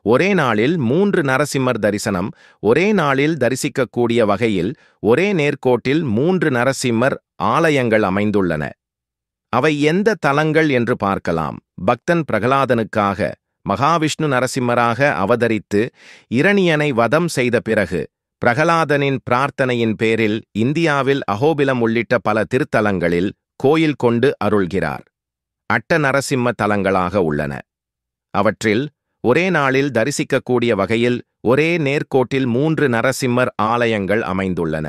ஒரே நாளில் 3 நரசிம்மர் தரிசனம், ஒரே நாளில் தரிசிக்கக்கூடிய வகையில் ஒரே நேர்கோட்டில் 3 நரசிம்மர் ஆலயங்கள் அமைந்துள்ளன. அவை எந்த தலங்கள் என்று பார்க்கலாம். பக்தன் பிரகலாதனுக்காக மகாவிஷ்ணு நரசிம்மராக அவதரித்து இரணியனை வதம் செய்த பிறகு பிரகலாதனின் பிரார்த்தனையின் பேரில் இந்தியாவில் அஹோபிலம் உள்ளிட்ட பல திருத்தலங்களில் கோயில் கொண்டு அருள்கிறார். அட்ட நரசிம்ம தலங்களாக உள்ளன. அவற்றில் ஒரே நாளில் தரிசிக்கக்கூடிய வகையில் ஒரே நேர்கோட்டில் 3 நரசிம்மர் ஆலயங்கள் அமைந்துள்ளன.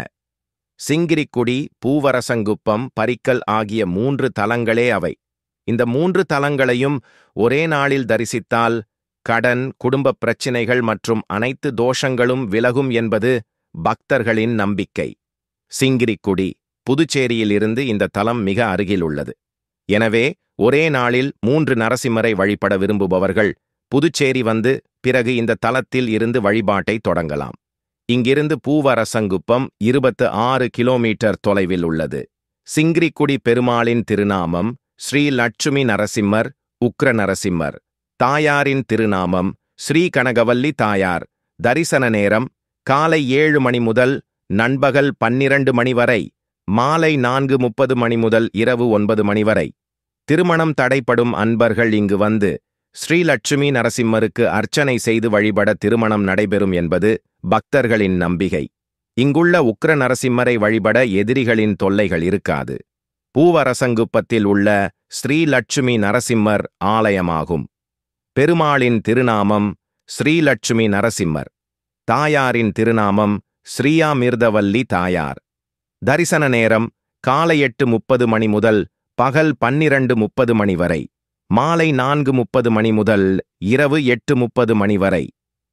சிங்கிரிக்குடி, பூவரசங்குப்பம், பரிக்கல் ஆகிய 3 தலங்களே அவை. இந்த 3 தலங்களையும் ஒரே நாளில் தரிசித்தால் கடன், குடும்பப் பிரச்சினைகள் மற்றும் அனைத்து தோஷங்களும் விலகும் என்பது பக்தர்களின் நம்பிக்கை. சிங்கிரிக்குடி, புதுச்சேரியிலிருந்து இந்த தலம் மிக அருகில் உள்ளது. எனவே ஒரே நாளில் 3 நரசிம்மரை வழிபட விரும்புபவர்கள் புதுச்சேரி வந்து பிறகு இந்த தலத்தில் இருந்து வழிபாட்டை தொடங்கலாம். இங்கிருந்து பூவரசங்குப்பம் 26 கிலோமீட்டர் தொலைவில் உள்ளது. சிங்கிரிக்குடி பெருமாளின் திருநாமம் ஸ்ரீ லட்சுமி நரசிம்மர், உக்ர நரசிம்மர். தாயாரின் திருநாமம் ஸ்ரீ கனகவல்லி தாயார். தரிசன நேரம் காலை 7 மணி முதல் நண்பகல் 12 மணி வரை, மாலை 4:30 மணி முதல் இரவு 9 மணி வரை. திருமணம் தடைப்படும் அன்பர்கள் இங்கு வந்து ஸ்ரீ லட்சுமி நரசிம்மருக்கு அர்ச்சனை செய்து வழிபட திருமணம் நடைபெறும் என்பது பக்தர்களின் நம்பிக்கை. இங்குள்ள உக்ர நரசிம்மரை வழிபட எதிரிகளின் தொல்லைகள் இருக்காது. பூவரசங்குப்பத்தில் உள்ள ஸ்ரீ லட்சுமி நரசிம்மர் ஆலயமாகும். பெருமாளின் திருநாமம் ஸ்ரீ லட்சுமி நரசிம்மர். தாயாரின் திருநாமம் ஸ்ரீயாமிர்தவல்லி தாயார். தரிசன நேரம் காலை 8:30 மணி முதல் பகல் 12:30 மணி வரை, மாலை 4:30 மணி முதல் இரவு 8:30 மணி வரை.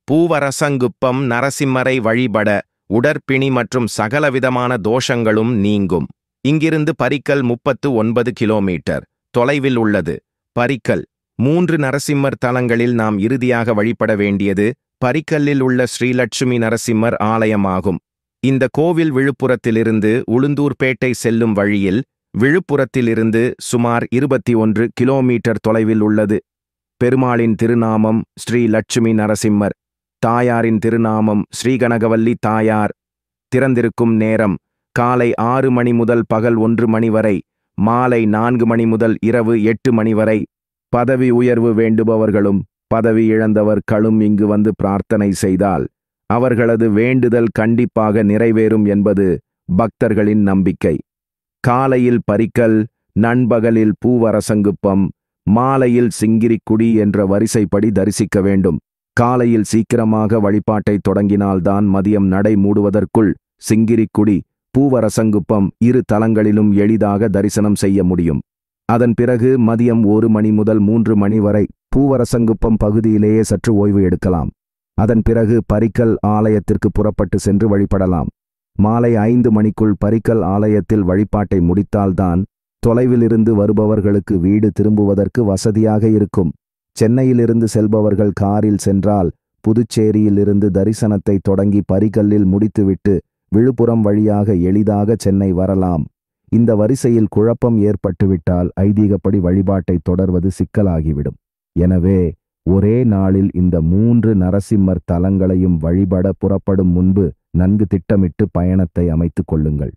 பூவரசங்குப்பம் நரசிம்மரை வழிபட உடற்பிணி மற்றும் சகலவிதமான தோஷங்களும் நீங்கும். இங்கிருந்து பரிக்கல் 39 கிலோமீட்டர் தொலைவில் உள்ளது. பரிக்கல் 3 நரசிம்மர் தலங்களில் நாம் இறுதியாக வழிபட வேண்டியது பரிக்கல்லில் உள்ள ஸ்ரீலட்சுமி நரசிம்மர் ஆலயமாகும். இந்த கோவில் விழுப்புரத்திலிருந்து உளுந்தூர்பேட்டை செல்லும் வழியில் விழுப்புரத்திலிருந்து சுமார் 21 கிலோமீட்டர் தொலைவில் உள்ளது. பெருமாளின் திருநாமம் ஸ்ரீ லட்சுமி நரசிம்மர். தாயாரின் திருநாமம் ஸ்ரீ கனகவல்லி தாயார். திறந்திருக்கும் நேரம் காலை 6 மணி முதல் பகல் 1 மணி வரை, மாலை 4 மணி முதல் இரவு 8 மணி வரை. பதவி உயர்வு வேண்டுபவர்களும் பதவி இழந்தவர்களும் இங்கு வந்து பிரார்த்தனை செய்தால் அவர்களது வேண்டுதல் கண்டிப்பாக நிறைவேறும் என்பது பக்தர்களின் நம்பிக்கை. காலையில் பரிக்கல், நண்பகலில் பூவரசங்குப்பம், மாலையில் சிங்கிரிக்குடி என்ற வரிசைப்படி தரிசிக்க வேண்டும். காலையில் சீக்கிரமாக வழிபாட்டை தொடங்கினால்தான் மதியம் நடை மூடுவதற்குள் சிங்கிரிக்குடி, பூவரசங்குப்பம் 2 தலங்களிலும் எளிதாக தரிசனம் செய்ய முடியும். அதன் பிறகு மதியம் 1 மணி முதல் 3 மணி வரை பூவரசங்குப்பம் பகுதியிலேயே சற்று ஓய்வு எடுக்கலாம். அதன் பிறகு பரிக்கல் ஆலயத்திற்கு புறப்பட்டு சென்று வழிபடலாம். மாலை 5 மணிக்குள் பரிக்கல் ஆலயத்தில் வழிபாட்டை முடித்தால்தான் தொலைவிலிருந்து வருபவர்களுக்கு வீடு திரும்புவதற்கு வசதியாக இருக்கும். சென்னையிலிருந்து செல்பவர்கள் காரில் சென்றால் புதுச்சேரியிலிருந்து தரிசனத்தை தொடங்கி பரிக்கல்லில் முடித்துவிட்டு விழுப்புரம் வழியாக எளிதாக சென்னை வரலாம். இந்த வரிசையில் குழப்பம் ஏற்பட்டுவிட்டால் ஐதீகப்படி வழிபாட்டை தொடர்வது சிக்கலாகிவிடும். எனவே ஒரே நாளில் இந்த 3 நரசிம்மர் தலங்களையும் வழிபட புறப்படும் முன்பு நன்கு திட்டமிட்டு பயணத்தை அமைத்துக் கொள்ளுங்கள்.